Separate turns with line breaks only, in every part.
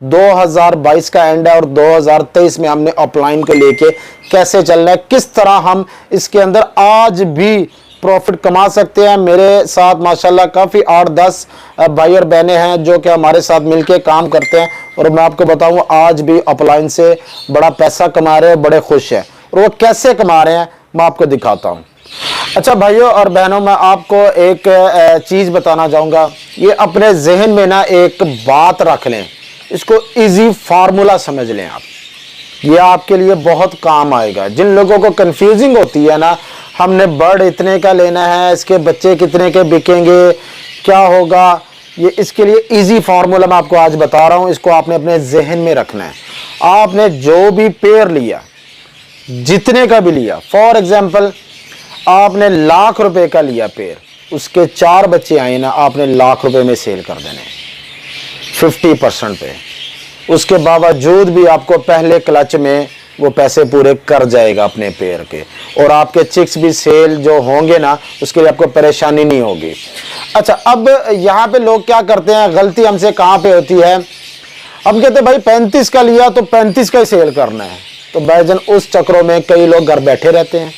2022 का एंड है और 2023 में हमने अपलाइन को लेके कैसे चलना है, किस तरह हम इसके अंदर आज भी प्रॉफिट कमा सकते हैं। मेरे साथ माशाल्लाह काफ़ी 8-10 भाई और बहनें हैं जो कि हमारे साथ मिलके काम करते हैं और मैं आपको बताऊं आज भी अपलाइन से बड़ा पैसा कमा रहे हैं, बड़े खुश हैं। और वो कैसे कमा रहे हैं मैं आपको दिखाता हूं। अच्छा भाइयों और बहनों, मैं आपको एक चीज़ बताना चाहूँगा। ये अपने जहन में ना एक बात रख लें, इसको इजी फार्मूला समझ लें आप, ये आपके लिए बहुत काम आएगा। जिन लोगों को कंफ्यूजिंग होती है ना, हमने बर्ड इतने का लेना है, इसके बच्चे कितने के बिकेंगे, क्या होगा, ये इसके लिए इजी फार्मूला मैं आपको आज बता रहा हूँ। इसको आपने अपने जहन में रखना है। आपने जो भी पेयर लिया, जितने का भी लिया, फॉर एग्जाम्पल आपने लाख रुपए का लिया पेयर, उसके 4 बच्चे आए ना, आपने लाख रुपए में सेल कर देने 50% पे। उसके बावजूद भी आपको पहले क्लच में वो पैसे पूरे कर जाएगा अपने पेयर के, और आपके चिक्स भी सेल जो होंगे ना, उसके लिए आपको परेशानी नहीं होगी। अच्छा, अब यहाँ पे लोग क्या करते हैं, गलती हमसे कहाँ पे होती है, हम कहते हैं भाई 35 का लिया तो 35 का ही सेल करना है। तो भाईजान उस चक्रों में कई लोग घर बैठे रहते हैं।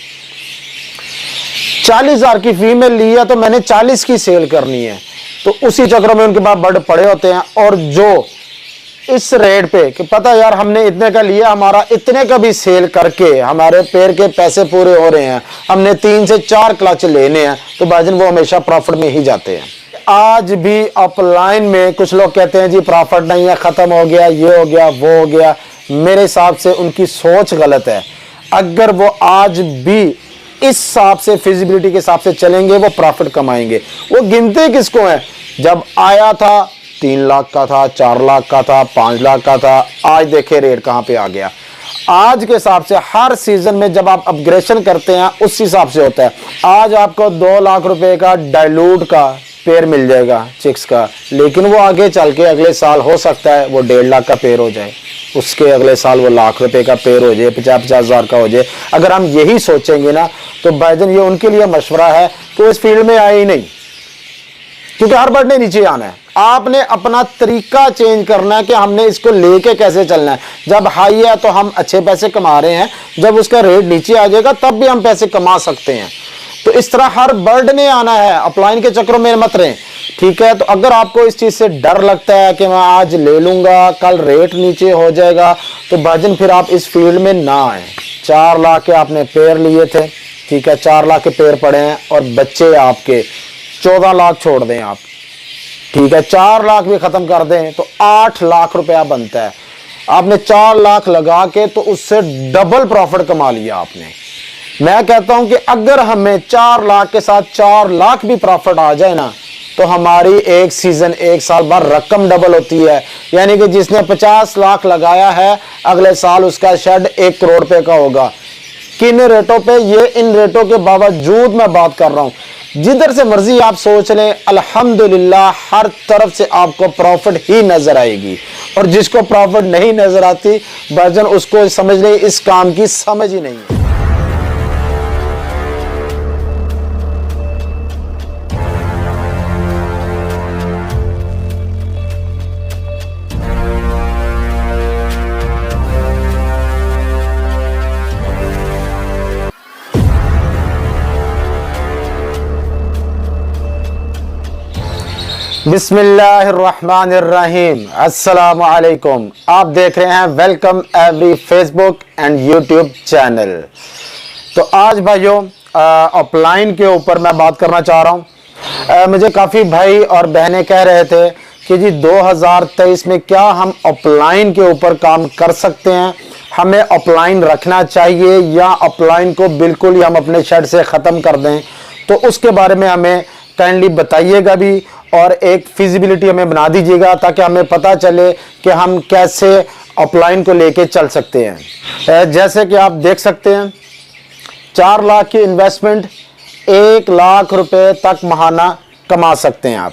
40,000 की फीमेल ली है तो मैंने 40 की सेल करनी है, तो उसी चक्रों में उनके पास बर्ड पड़े होते हैं। और जो इस रेट पे कि पता यार हमने इतने का लिया, हमारा इतने का भी सेल करके हमारे पेड़ के पैसे पूरे हो रहे हैं, हमने 3 से 4 क्लच लेने हैं, तो भाईजान वो हमेशा प्रॉफिट में ही जाते हैं। आज भी अपलाइन में कुछ लोग कहते हैं जी प्रॉफिट नहीं है, खत्म हो गया, ये हो गया, वो हो गया। मेरे हिसाब से उनकी सोच गलत है। अगर वो आज भी इस हिसाब से, फिजिबिलिटी के हिसाब से चलेंगे, वो प्रॉफिट कमाएंगे। वो गिनते किसको है, जब आया था 3 लाख का था, 4 लाख का था, 5 लाख का था, आज देखे रेट कहां पे आ गया। आज के हिसाब से हर सीजन में जब आप अपग्रेडेशन करते हैं उस हिसाब से होता है। आज आपको 2 लाख रुपए का डाइल्यूट का पेयर मिल जाएगा चिक्स का, लेकिन वो आगे चल के अगले साल हो सकता है वो 1.5 लाख का पेयर हो जाए, उसके अगले साल वो लाख रुपए का पेयर हो जाए, 50,000 का हो जाए। अगर हम यही सोचेंगे ना, तो भाईजान ये उनके लिए मशवरा है कि इस फील्ड में आए ही नहीं, क्योंकि हर बर्ड ने नीचे आना है। आपने अपना तरीका चेंज करना है कि हमने इसको लेके कैसे चलना है। जब हाई है तो हम अच्छे पैसे कमा रहे हैं, जब उसका रेट नीचे आ जाएगा तब भी हम पैसे कमा सकते हैं। तो इस तरह हर बर्ड ने आना है, अपलाइन के चक्रों में मत रहें, ठीक है। तो अगर आपको इस चीज से डर लगता है कि मैं आज ले लूंगा कल रेट नीचे हो जाएगा, तो भाईजान फिर आप इस फील्ड में ना आए। 4 लाख के आपने पेयर लिए थे, ठीक है, 4 लाख के पेयर पड़े हैं और बच्चे आपके 14 लाख छोड़ दें आप, ठीक है, 4 लाख भी खत्म कर दें तो 8 लाख रुपया बनता है। आपने 4 लाख लगा के तो उससे डबल प्रॉफिट कमा लिया आपने। मैं कहता हूं कि अगर हमें 4 लाख के साथ 4 लाख भी प्रॉफिट आ जाए ना, तो हमारी एक सीजन, एक साल बाद रकम डबल होती है। यानी कि जिसने 50 लाख लगाया है, अगले साल उसका शेड 1 करोड़ रुपए का होगा। किन रेटों पे, ये इन रेटों के बावजूद मैं बात कर रहा हूं। जिधर से मर्जी आप सोच लें, अल्हम्दुलिल्लाह हर तरफ से आपको प्रॉफिट ही नजर आएगी। और जिसको प्रॉफिट नहीं नजर आती भाईजान, उसको समझ लें इस काम की समझ ही नहीं है। बिस्मिल्लाहिर्रहमानिर्रहीम, अस्सलामु अलैकुम। आप देख रहे हैं welcome every Facebook and YouTube channel. तो आज भाइयों अपलाइन के ऊपर मैं बात करना चाह रहा हूँ। मुझे काफ़ी भाई और बहनें कह रहे थे कि जी 2023 में क्या हम अपलाइन के ऊपर काम कर सकते हैं, हमें अपलाइन रखना चाहिए या अपलाइन को बिल्कुल ही हम अपने शेड से ख़त्म कर दें। तो उसके बारे में हमें काइंडली बताइएगा भी और एक फिजिबिलिटी हमें बना दीजिएगा, ताकि हमें पता चले कि हम कैसे अपलाइन को लेके चल सकते हैं। जैसे कि आप देख सकते हैं 4 लाख की इन्वेस्टमेंट 1 लाख रुपए तक महाना कमा सकते हैं आप।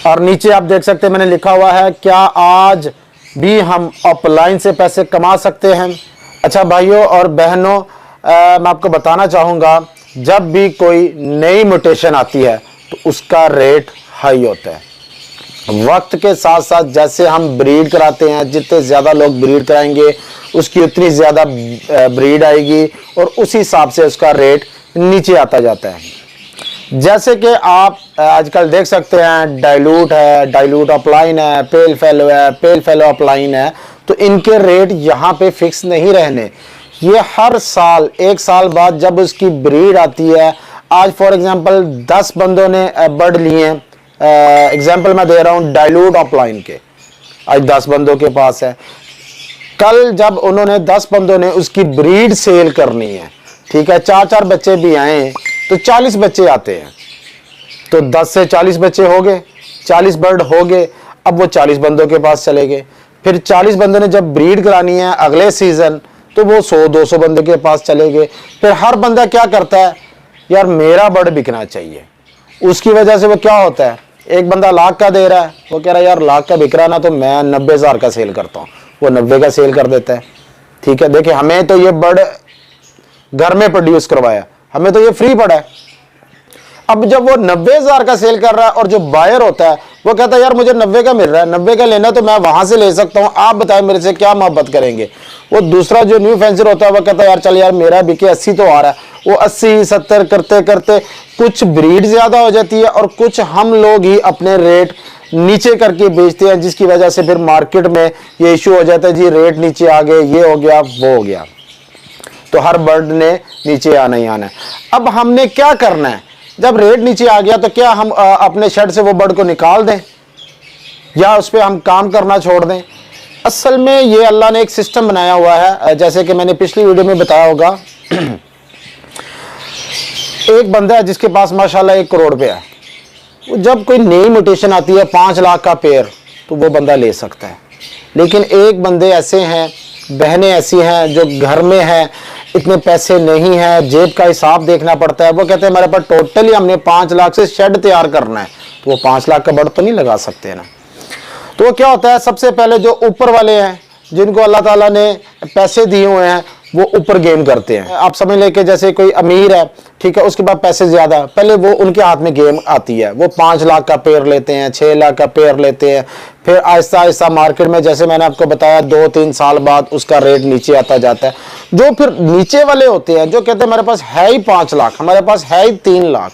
और नीचे आप देख सकते हैं मैंने लिखा हुआ है, क्या आज भी हम अपलाइन से पैसे कमा सकते हैं। अच्छा भाइयों और बहनों, मैं आपको बताना चाहूँगा, जब भी कोई नई म्यूटेशन आती है तो उसका रेट हाई होता है। वक्त के साथ साथ जैसे हम ब्रीड कराते हैं, जितने ज़्यादा लोग ब्रीड कराएंगे उसकी उतनी ज़्यादा ब्रीड आएगी और उसी हिसाब से उसका रेट नीचे आता जाता है। जैसे कि आप आजकल देख सकते हैं, डाइल्यूट है, डाइल्यूट अपलाइन है, पेल फेलो है, पेल फेलो अपलाइन है, तो इनके रेट यहाँ पे फिक्स नहीं रहने। ये हर साल, एक साल बाद जब उसकी ब्रीड आती है, आज फॉर एग्जांपल 10 बंदों ने बर्ड लिए हैं, एग्जांपल मैं दे रहा हूँ डाइल्यूट अपलाइन के, आज 10 बंदों के पास है। कल जब उन्होंने 10 बंदों ने उसकी ब्रीड सेल करनी है, ठीक है, 4-4 बच्चे भी आए तो 40 बच्चे आते हैं, तो 10 से 40 बच्चे हो गए, 40 बर्ड हो गए। अब वो 40 बंदों के पास चले गए, फिर 40 बंदों ने जब ब्रीड करानी है अगले सीजन तो वो 100-200 बंदे के पास चले गए। फिर हर बंदा क्या करता है, यार मेरा बर्ड बिकना चाहिए, उसकी वजह से वो क्या होता है, एक बंदा लाख का दे रहा है, वो कह रहा है यार लाख का बिक रहा ना, तो मैं 90,000 का सेल करता हूँ, वो 90 का सेल कर देता है। ठीक है, देखिए हमें तो ये बर्ड घर में प्रोड्यूस करवाया, हमें तो ये फ्री पड़ा है। अब जब वो 90,000 का सेल कर रहा है और जो बायर होता है वो कहता है यार मुझे 90 का मिल रहा है, 90 का लेना तो मैं वहां से ले सकता हूं, आप बताएं मेरे से क्या मोहब्बत करेंगे। वो दूसरा जो न्यू फेंसर होता है वो कहता है यार चल यार मेरा बिके 80 तो आ रहा है, वो 80-70 करते करते कुछ ब्रीड ज्यादा हो जाती है और कुछ हम लोग ही अपने रेट नीचे करके बेचते हैं, जिसकी वजह से फिर मार्केट में ये इशू हो जाता है, जी रेट नीचे आ गए, ये हो गया वो हो गया, तो हर बर्ड ने नीचे आना ही आना है। अब हमने क्या करना है, जब रेट नीचे आ गया तो क्या हम अपने शेड से वो बर्ड को निकाल दें या उस पर हम काम करना छोड़ दें? असल में ये अल्लाह ने एक सिस्टम बनाया हुआ है, जैसे कि मैंने पिछली वीडियो में बताया होगा। एक बंदा है जिसके पास माशाल्लाह 1 करोड़ रुपया है, जब कोई नई म्यूटेशन आती है 5 लाख का पेयर तो वो बंदा ले सकता है। लेकिन एक बंदे ऐसे हैं, बहनें ऐसी हैं जो घर में हैं, इतने पैसे नहीं है, जेब का हिसाब देखना पड़ता है, वो कहते हैं हमारे पास टोटली हमने 5 लाख से शेड तैयार करना है, तो वो 5 लाख का बर्ड तो नहीं लगा सकते ना। तो वो क्या होता है, सबसे पहले जो ऊपर वाले हैं जिनको अल्लाह ताला ने पैसे दिए हुए हैं वो ऊपर गेम करते हैं। आप समझ लें कि जैसे कोई अमीर है, ठीक है, उसके पास पैसे ज्यादा, पहले वो उनके हाथ में गेम आती है, वो 5 लाख का पेयर लेते हैं, 6 लाख का पेयर लेते हैं, फिर आहिस्ता आहिस्ता मार्केट में जैसे मैंने आपको बताया 2-3 साल बाद उसका रेट नीचे आता जाता है। जो फिर नीचे वाले होते हैं जो कहते हैं हमारे पास है ही 5 लाख, हमारे पास है ही 3 लाख,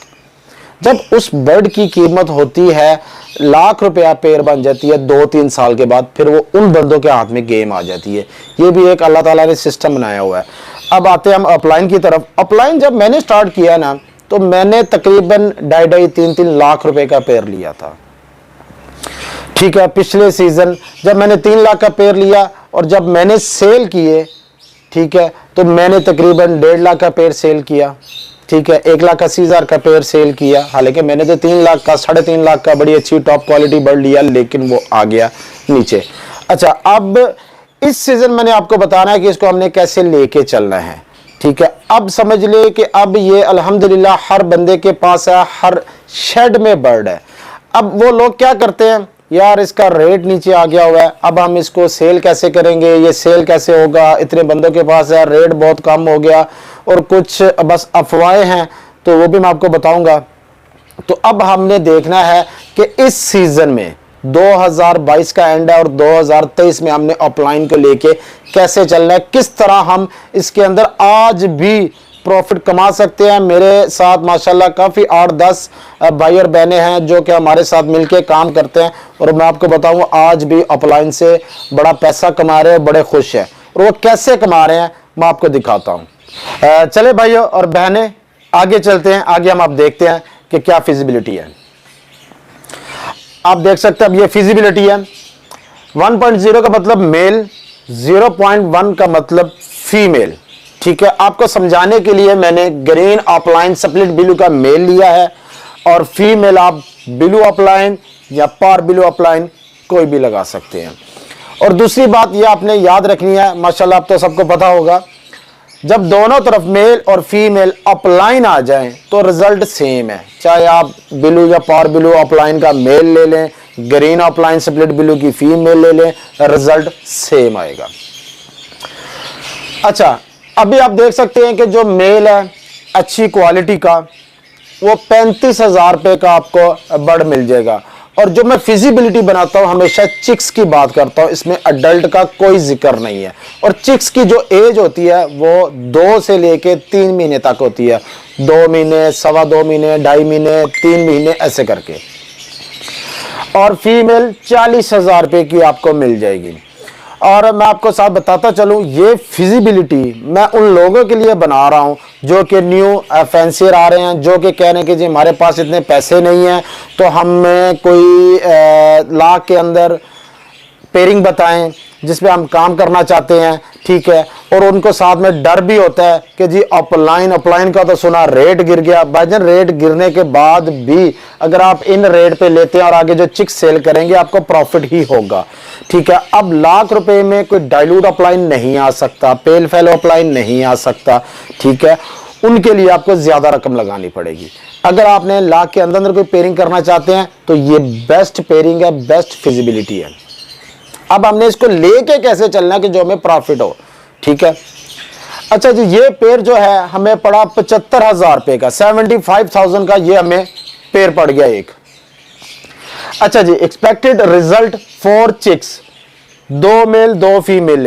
जब उस बर्ड की कीमत होती है लाख रुपया पेयर बन जाती है 2-3 साल के बाद, फिर वो उन बंदों के हाथ में गेम आ जाती है। ये भी एक अल्लाह ताला ने सिस्टम बनाया हुआ है। अब आते हैं हम अपलाइन की तरफ। अपलाइन जब मैंने स्टार्ट किया ना तो मैंने तकरीबन 2.5-3 लाख रुपए का पेयर लिया था। ठीक है, पिछले सीजन जब मैंने 3 लाख का पेयर लिया और जब मैंने सेल किए, ठीक है, तो मैंने तकरीबन 1.5 लाख का पेयर सेल किया। ठीक है, 1,80,000 का पेयर सेल किया। हालांकि मैंने तो 3 लाख का, 3.5 लाख का बड़ी अच्छी टॉप क्वालिटी बर्ड लिया, लेकिन वो आ गया नीचे। अच्छा, अब इस सीजन मैंने आपको बताना है कि इसको हमने कैसे लेके चलना है। ठीक है, अब समझ ले कि अब ये अल्हम्दुलिल्लाह हर बंदे के पास है, हर शेड में बर्ड है। अब वो लोग क्या करते हैं, यार इसका रेट नीचे आ गया हुआ है, अब हम इसको सेल कैसे करेंगे, ये सेल कैसे होगा, इतने बंदों के पास है, रेट बहुत कम हो गया, और कुछ बस अफवाहें हैं, तो वो भी मैं आपको बताऊंगा। तो अब हमने देखना है कि इस सीजन में 2022 का एंड है और 2023 में हमने अपलाइन को लेके कैसे चलना है, किस तरह हम इसके अंदर आज भी प्रॉफिट कमा सकते हैं। मेरे साथ माशाल्लाह काफ़ी 8-10 भाई और बहनें हैं जो कि हमारे साथ मिलके काम करते हैं, और मैं आपको बताऊं आज भी अपलाइन से बड़ा पैसा कमा रहे हैं, बड़े खुश हैं। और वो कैसे कमा रहे हैं मैं आपको दिखाता हूं। चले भाइयों और बहनें आगे चलते हैं, आगे हम आप देखते हैं कि क्या फिजिबिलिटी है। आप देख सकते हैं अब ये फिजिबिलिटी है। 1.0 का मतलब मेल, 0.1 का मतलब फीमेल। ठीक है, आपको समझाने के लिए मैंने ग्रीन अपलाइन स्प्लिट ब्लू का मेल लिया है, और फीमेल आप ब्लू अपलाइन या पार ब्लू अपलाइन कोई भी लगा सकते हैं। और दूसरी बात ये आपने याद रखनी है, माशाल्लाह आप तो सबको पता होगा, जब दोनों तरफ मेल और फीमेल अपलाइन आ जाएं तो रिजल्ट सेम है। चाहे आप ब्लू या पार ब्लू अपलाइन का मेल ले लें, ग्रीन अपलाइन स्प्लिट ब्लू की फीमेल ले लें, रिजल्ट सेम आएगा। अच्छा, अभी आप देख सकते हैं कि जो मेल है अच्छी क्वालिटी का वो 35,000 रुपये का आपको बर्ड मिल जाएगा, और जो मैं फिजिबिलिटी बनाता हूं हमेशा चिक्स की बात करता हूं, इसमें अडल्ट का कोई जिक्र नहीं है। और चिक्स की जो एज होती है वो 2 से लेके 3 महीने तक होती है, 2 महीने, 2.25 महीने, 2.5 महीने, 3 महीने ऐसे करके। और फीमेल 40,000 रुपये की आपको मिल जाएगी। और मैं आपको साथ बताता चलूं, ये फिजिबिलिटी मैं उन लोगों के लिए बना रहा हूं जो कि न्यू फैंसियर आ रहे हैं, जो कि कह रहे हैं कि जी हमारे पास इतने पैसे नहीं हैं तो हमें कोई लाख के अंदर पेयरिंग बताएं जिस पे हम काम करना चाहते हैं, ठीक है। और उनको साथ में डर भी होता है कि जी अपलाइन का तो सुना रेट गिर गया। भाईजान रेट गिरने के बाद भी अगर आप इन रेट पे लेते हैं और आगे जो चिक्स सेल करेंगे आपको प्रॉफिट ही होगा, ठीक है। अब लाख रुपए में कोई डाइल्यूट अपलाइन नहीं आ सकता, पेल फेलो अपलाइन नहीं आ सकता, ठीक है। उनके लिए आपको ज्यादा रकम लगानी पड़ेगी। अगर आपने लाख के अंदर कोई पेयरिंग करना चाहते हैं तो ये बेस्ट पेयरिंग है, बेस्ट फिजिबिलिटी है। अब हमने इसको लेके कैसे चलना कि जो हमें प्रॉफिट हो, ठीक है। अच्छा जी, ये पेयर जो है हमें पड़ा 75,000 रुपए का, 75,000 का ये हमें पेयर पड़ गया एक। अच्छा जी, expected result 4 chicks, 2 male 2 female,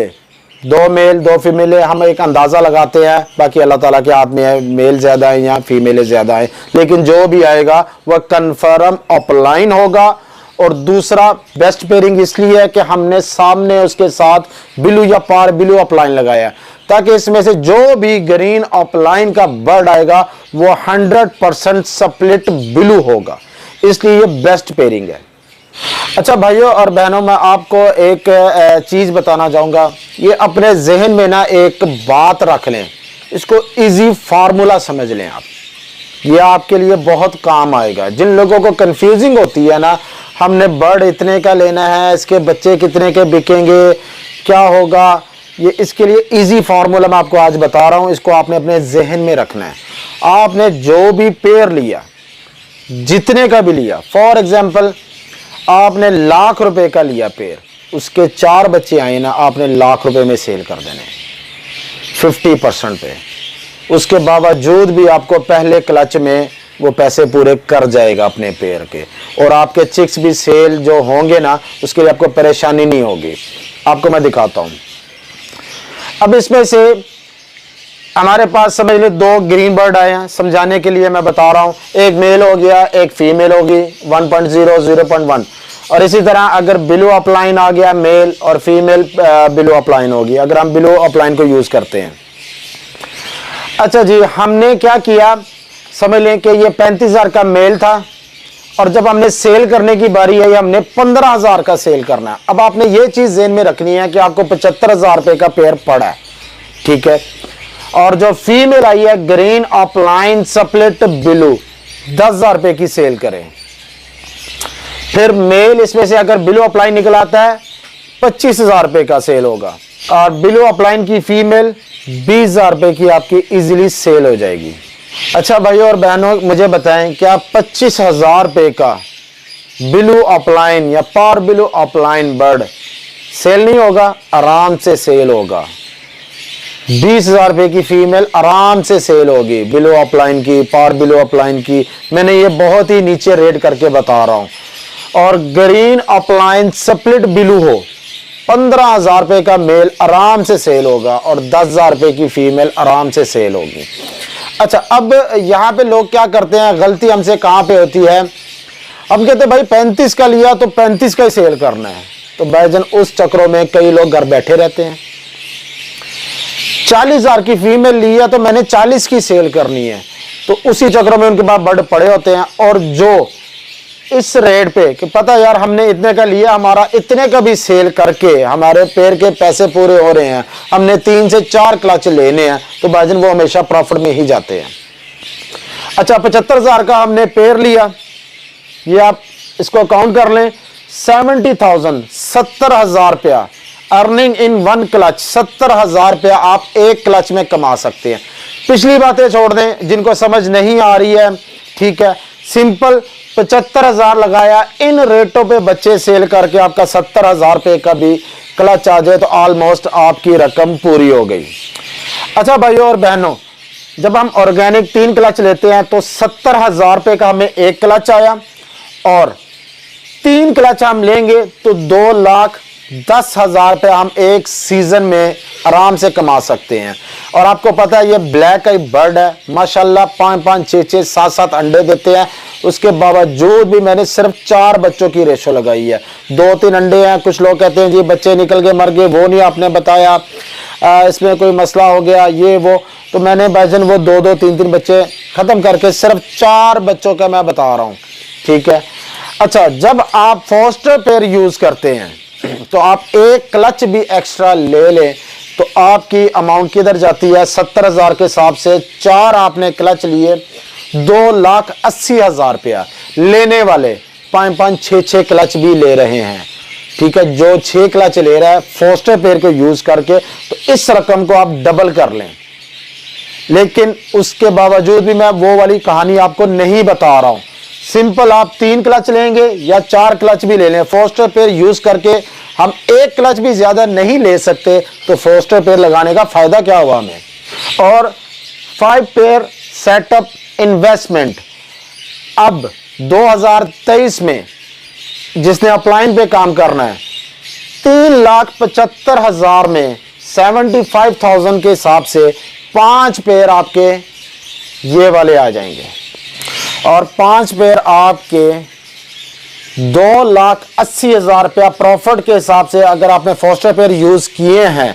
2 male 2 female. हम एक अंदाजा लगाते हैं, बाकी अल्लाह ताला के हाथ में है, मेल ज्यादा है या फीमेल ज्यादा है, लेकिन जो भी आएगा वह कंफर्म अपलाइन होगा। और दूसरा बेस्ट पेयरिंग इसलिए है कि हमने सामने उसके साथ ब्लू या पार ब्लू अपलाइन लगाया, ताकि इसमें से जो भी ग्रीन अपलाइन का बर्ड आएगा वो 100% स्प्लिट ब्लू होगा, इसलिए ये बेस्ट पेयरिंग है। अच्छा भाइयों और बहनों, मैं आपको एक चीज बताना चाहूंगा, ये अपने जहन में ना एक बात रख लें, इसको इजी फार्मूला समझ लें आप, ये आपके लिए बहुत काम आएगा। जिन लोगों को कंफ्यूजिंग होती है ना, हमने बर्ड इतने का लेना है, इसके बच्चे कितने के बिकेंगे, क्या होगा, ये इसके लिए इजी फार्मूला मैं आपको आज बता रहा हूं, इसको आपने अपने जहन में रखना है। आपने जो भी पेयर लिया, जितने का भी लिया, फॉर एग्जांपल आपने लाख रुपए का लिया पेयर, उसके 4 बच्चे आए ना, आपने लाख रुपए में सेल कर देने 50% पे। उसके बावजूद भी आपको पहले क्लच में वो पैसे पूरे कर जाएगा अपने पेयर के, और आपके चिक्स भी सेल जो होंगे ना, उसके लिए आपको परेशानी नहीं होगी। आपको मैं दिखाता हूं। अब इसमें से हमारे पास समझ लो 2 ग्रीन बर्ड आए हैं, समझाने के लिए मैं बता रहा हूं। एक मेल हो गया, एक फीमेल होगी, 1.0, 0.1। और इसी तरह अगर ब्लू अपलाइन आ गया मेल और फीमेल ब्लू अपलाइन होगी, अगर हम ब्लू अपलाइन को यूज करते हैं। अच्छा जी, हमने क्या किया, समझ लें कि ये 35,000 का मेल था, और जब हमने सेल करने की बारी आई हमने 15,000 का सेल करना है। अब आपने ये चीज ज़हन में रखनी है कि आपको 75,000 रुपए का पेयर पड़ा है, ठीक है। और जो फीमेल आई है ग्रीन अपलाइन स्प्लिट ब्लू, 10,000 रुपए की सेल करें। फिर मेल इसमें से अगर ब्लू अपलाइन निकल आता है 25,000 रुपए का सेल होगा, और ब्लू अपलाइन की फीमेल 20,000 रुपए की आपकी इजीली सेल हो जाएगी। अच्छा भाइयों और बहनों, मुझे बताएं क्या 25,000 रुपए का ब्लू अपलाइन या पार ब्लू अपलाइन बर्ड सेल नहीं होगा? आराम से सेल होगा। 20,000 रुपए की फीमेल आराम से सेल होगी, ब्लू अपलाइन की, पार ब्लू अपलाइन की। मैंने ये बहुत ही नीचे रेट करके बता रहा हूं। और ग्रीन अपलाइन स्प्लिट ब्लू हो, 15,000 रुपए का मेल आराम से सेल होगा और 10,000 रुपए की फीमेल आराम से सेल होगी। अच्छा, अब यहां पे लोग क्या करते हैं, गलती हमसे कहां पे होती है, हम कहते हैं भाई 35 का लिया तो 35 का ही सेल करना है। तो भाईजान उस चक्रों में कई लोग घर बैठे रहते हैं। 40,000 की फीमेल ली है तो मैंने 40 की सेल करनी है, तो उसी चक्रों में उनके पास बर्ड पड़े होते हैं। और जो इस रेट पे कि पता यार हमने इतने का लिया, हमारा इतने का भी सेल करके हमारे पेड़ के पैसे पूरे हो रहे हैं, हमने 3 से 4 क्लच लेने हैं, तो भाईजान वो हमेशा प्रॉफिट में ही जाते हैं। अच्छा, 75,000 का हमने पेड़ लिया, ये आप इसको काउंट कर लें, 70,000, 70,000 रुपया अर्निंग इन 1 क्लच। 70,000 रुपया आप एक क्लच में कमा सकते हैं। पिछली बातें छोड़ दें जिनको समझ नहीं आ रही है, ठीक है। सिंपल 75,000 लगाया, इन रेटों पे बच्चे सेल करके आपका 70,000 रुपये का भी क्लच आ जाए तो ऑलमोस्ट आपकी रकम पूरी हो गई। अच्छा भाइयों और बहनों, जब हम ऑर्गेनिक 3 क्लच लेते हैं तो 70,000 रुपये का हमें एक क्लच आया और 3 क्लच हम लेंगे तो 2,10,000 रुपये हम एक सीजन में आराम से कमा सकते हैं। और आपको पता है ये ब्लैक आई बर्ड है, माशाल्लाह 5-5, 6-6, 7-7 अंडे देते हैं। उसके बावजूद भी मैंने सिर्फ 4 बच्चों की रेशो लगाई है। 2-3 अंडे हैं, कुछ लोग कहते हैं जी बच्चे निकल के मर गए, वो नहीं आपने बताया, इसमें कोई मसला हो गया ये वो, तो मैंने भाईजान वो 2-2, 3-3 बच्चे ख़त्म करके सिर्फ 4 बच्चों का मैं बता रहा हूँ, ठीक है। अच्छा, जब आप फोस्टर पेयर यूज़ करते हैं तो आप एक क्लच भी एक्स्ट्रा ले लें तो आपकी अमाउंट किधर जाती है, 70,000 के हिसाब से 4 आपने क्लच लिए, 2,80,000 रुपया। लेने वाले 5-5, 6-6 क्लच भी ले रहे हैं, ठीक है। जो 6 क्लच ले रहा है फोस्टर पेयर को यूज करके, तो इस रकम को आप डबल कर लें। लेकिन उसके बावजूद भी मैं वो वाली कहानी आपको नहीं बता रहा हूं। सिंपल आप 3 क्लच लेंगे या 4 क्लच भी ले लें, फोस्टर पेयर यूज करके हम एक क्लच भी ज्यादा नहीं ले सकते, तो फोस्टर पेयर लगाने का फायदा क्या हुआ हमें। और 5 पेयर सेटअप इन्वेस्टमेंट अब 2023 में जिसने अपलाइन पे काम करना है, 3,75,000 में 75,000 के हिसाब से 5 पेयर आपके ये वाले आ जाएंगे। और 5 पेयर आपके 2,80,000 रुपया प्रॉफिट के हिसाब से अगर आपने फोस्टर पेयर यूज किए हैं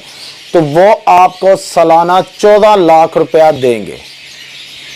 तो वो आपको सालाना 14 लाख रुपया देंगे,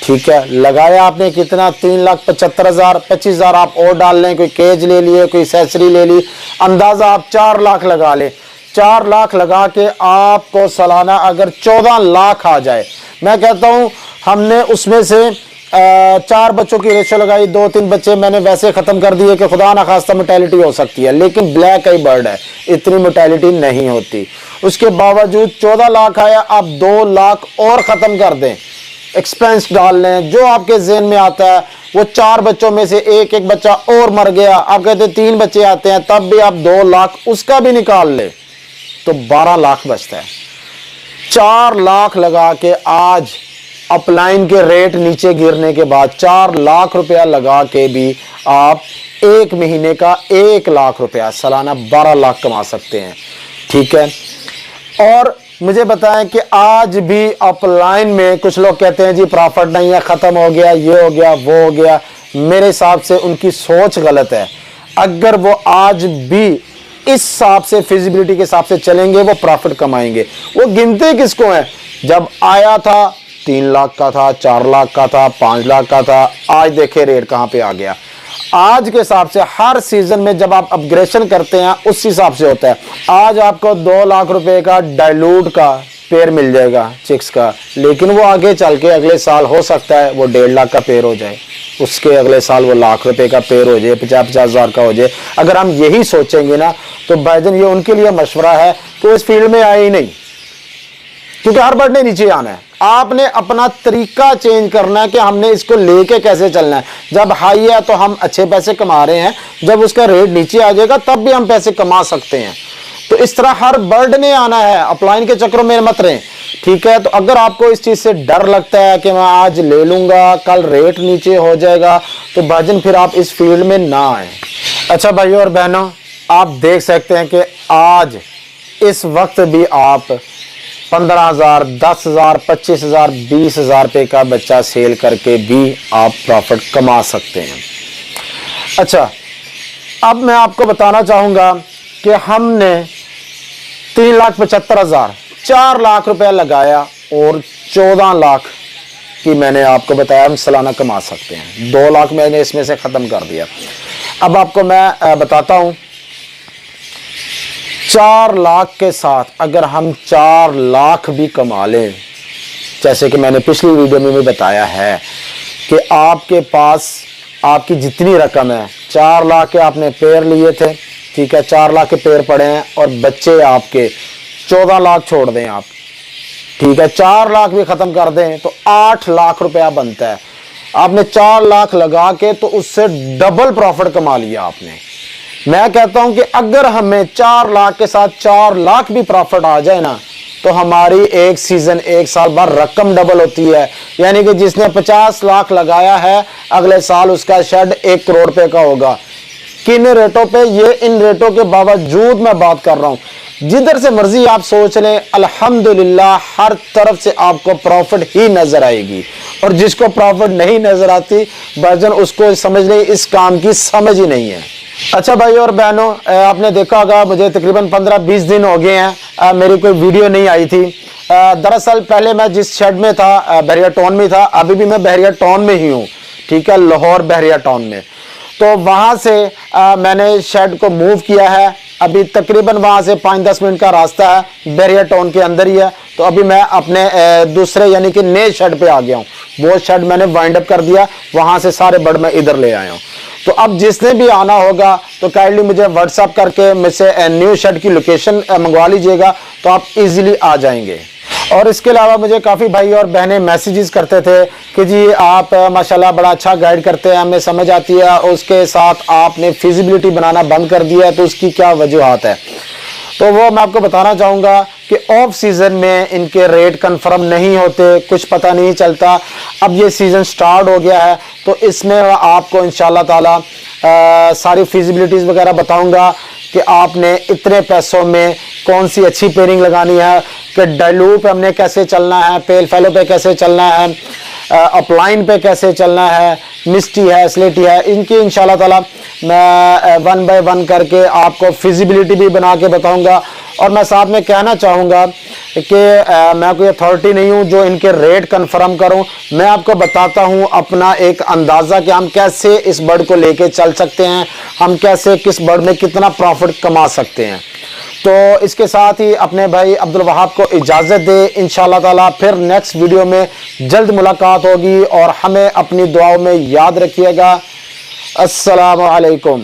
ठीक है। लगाया आपने कितना, 3,75,000, 25,000 आप और डाल लें, कोई केज ले लिए, कोई एक्सेसरी ले ली, अंदाजा आप 4 लाख लगा लें। 4 लाख लगा के आपको सालाना अगर 14 लाख आ जाए, मैं कहता हूं हमने उसमें से 4 बच्चों की रेशो लगाई, 2-3 बच्चे मैंने वैसे खत्म कर दिए कि खुदा ना खास्ता मोर्टेलिटी हो सकती है, लेकिन ब्लैक आई बर्ड है, इतनी मोर्टेलिटी नहीं होती। उसके बावजूद 14 लाख आया, आप 2 लाख और खत्म कर दें, एक्सपेंस डाल लें, जो आपके जेहन में आता है। वो 4 बच्चों में से एक बच्चा और मर गया, आप कहते 3 बच्चे आते हैं, तब भी आप 2 लाख उसका भी निकाल ले तो 12 लाख बचता है। 4 लाख लगा के आज अपलाइन के रेट नीचे गिरने के बाद 4 लाख रुपया लगा के भी आप एक महीने का 1 लाख रुपया, सालाना 12 लाख कमा सकते हैं, ठीक है। और मुझे बताएं कि आज भी अपलाइन में कुछ लोग कहते हैं जी प्रॉफिट नहीं है, ख़त्म हो गया, ये हो गया, वो हो गया। मेरे हिसाब से उनकी सोच गलत है। अगर वो आज भी इस हिसाब से फिजिबिलिटी के हिसाब से चलेंगे वो प्रॉफिट कमाएंगे। वो गिनते किसको है, जब आया था 3 लाख का था, 4 लाख का था, 5 लाख का था, आज देखे रेट कहाँ पे आ गया। आज के हिसाब से हर सीजन में जब आप अपग्रेडेशन करते हैं उस हिसाब से होता है। आज आपको 2 लाख रुपए का डाइल्यूट का पेयर मिल जाएगा चिक्स का, लेकिन वो आगे चल के अगले साल हो सकता है वो 1.5 लाख का पेयर हो जाए, उसके अगले साल वो लाख रुपए का पेयर हो जाए, 50-50 हज़ार का हो जाए। अगर हम यही सोचेंगे ना तो भाईजान ये उनके लिए मशवरा है कि इस फील्ड में आए ही नहीं, क्योंकि हर बर्ड ने नीचे आना है। आपने अपना तरीका चेंज करना है कि हमने इसको लेके कैसे चलना है। जब हाई है तो हम अच्छे पैसे कमा रहे हैं, जब उसका रेट नीचे आ जाएगा तब भी हम पैसे कमा सकते हैं। तो इस तरह हर बर्ड ने आना है, अपलाइन के चक्रों में मत रहें, ठीक है। तो अगर आपको इस चीज से डर लगता है कि मैं आज ले लूंगा कल रेट नीचे हो जाएगा, तो भाईजान फिर आप इस फील्ड में ना आए। अच्छा भाइयों और बहनों, आप देख सकते हैं कि आज इस वक्त भी आप 15,000, 10,000, 25,000, 20,000 रुपये का बच्चा सेल करके भी आप प्रॉफिट कमा सकते हैं। अच्छा, अब मैं आपको बताना चाहूँगा कि हमने 3,75,000, 4 लाख रुपया लगाया और 14 लाख की मैंने आपको बताया हम सालाना कमा सकते हैं। 2 लाख मैंने इसमें से ख़त्म कर दिया। अब आपको मैं बताता हूँ, 4 लाख के साथ अगर हम 4 लाख भी कमा लें, जैसे कि मैंने पिछली वीडियो में भी बताया है कि आपके पास आपकी जितनी रकम है, 4 लाख के आपने पेयर लिए थे, ठीक है, 4 लाख के पेयर पड़े हैं और बच्चे आपके 14 लाख छोड़ दें आप, ठीक है, 4 लाख भी ख़त्म कर दें तो 8 लाख रुपया बनता है। आपने 4 लाख लगा के तो उससे डबल प्रॉफिट कमा लिया आपने। मैं कहता हूं कि अगर हमें 4 लाख के साथ 4 लाख भी प्रॉफिट आ जाए ना, तो हमारी एक सीजन, एक साल बाद रकम डबल होती है। यानी कि जिसने 50 लाख लगाया है, अगले साल उसका शेड 1 करोड़ रुपए का होगा। किन रेटों पे, ये इन रेटों के बावजूद मैं बात कर रहा हूँ। जिधर से मर्जी आप सोच लें, अल्हम्दुलिल्लाह हर तरफ से आपको प्रॉफिट ही नजर आएगी। और जिसको प्रॉफिट नहीं नजर आती भाईजान, उसको समझ लें इस काम की समझ ही नहीं है। अच्छा भाई और बहनों, आपने देखा होगा मुझे तकरीबन 15-20 दिन हो गए हैं मेरी कोई वीडियो नहीं आई थी। दरअसल पहले मैं जिस शेड में था बहरिया टाउन में था, अभी भी मैं बहरिया टाउन में ही हूँ, ठीक है, लाहौर बहरिया टाउन में। तो वहाँ से मैंने शेड को मूव किया है। अभी तकरीबन वहाँ से 5-10 मिनट का रास्ता है, बहरिया टाउन के अंदर ही है। तो अभी मैं अपने दूसरे यानी कि नए शेड पे आ गया हूँ। वो शेड मैंने वाइंड अप कर दिया, वहाँ से सारे बर्ड मैं इधर ले आया हूँ। तो अब जिसने भी आना होगा तो काइंडली मुझे व्हाट्सअप करके मुझसे न्यू शेड की लोकेशन मंगवा लीजिएगा, तो आप इजीली आ जाएंगे। और इसके अलावा मुझे काफ़ी भाई और बहनें मैसेजेस करते थे कि जी आप माशाल्लाह बड़ा अच्छा गाइड करते हैं, हमें समझ आती है, उसके साथ आपने फिजिबिलिटी बनाना बंद कर दिया है, तो उसकी क्या वजूहात है। तो वो मैं आपको बताना चाहूँगा कि ऑफ सीज़न में इनके रेट कंफर्म नहीं होते, कुछ पता नहीं चलता। अब ये सीज़न स्टार्ट हो गया है, तो इसमें आपको इंशाल्लाह ताला सारी फिजिबिलिटीज़ वगैरह बताऊँगा कि आपने इतने पैसों में कौन सी अच्छी पेयरिंग लगानी है, कि डाइलू पे हमने कैसे चलना है, पेल फैलो पे कैसे चलना है, अपलाइन पे कैसे चलना है, मिस्टी है, स्लेटी है, इनकी इंशाल्लाह ताला मैं 1 बाय 1 करके आपको फिजिबिलिटी भी बना के बताऊंगा। और मैं साथ में कहना चाहूँगा कि मैं कोई अथॉरिटी नहीं हूँ जो इनके रेट कंफर्म करूँ। मैं आपको बताता हूँ अपना एक अंदाज़ा कि हम कैसे इस बर्ड को लेके चल सकते हैं, हम कैसे किस बर्ड में कितना प्रॉफिट कमा सकते हैं। तो इसके साथ ही अपने भाई अब्दुल वहाब को इजाज़त दे। इंशाल्लाह ताला फिर नेक्स्ट वीडियो में जल्द मुलाकात होगी, और हमें अपनी दुआओं में याद रखिएगा। अस्सलामु अलैकुम।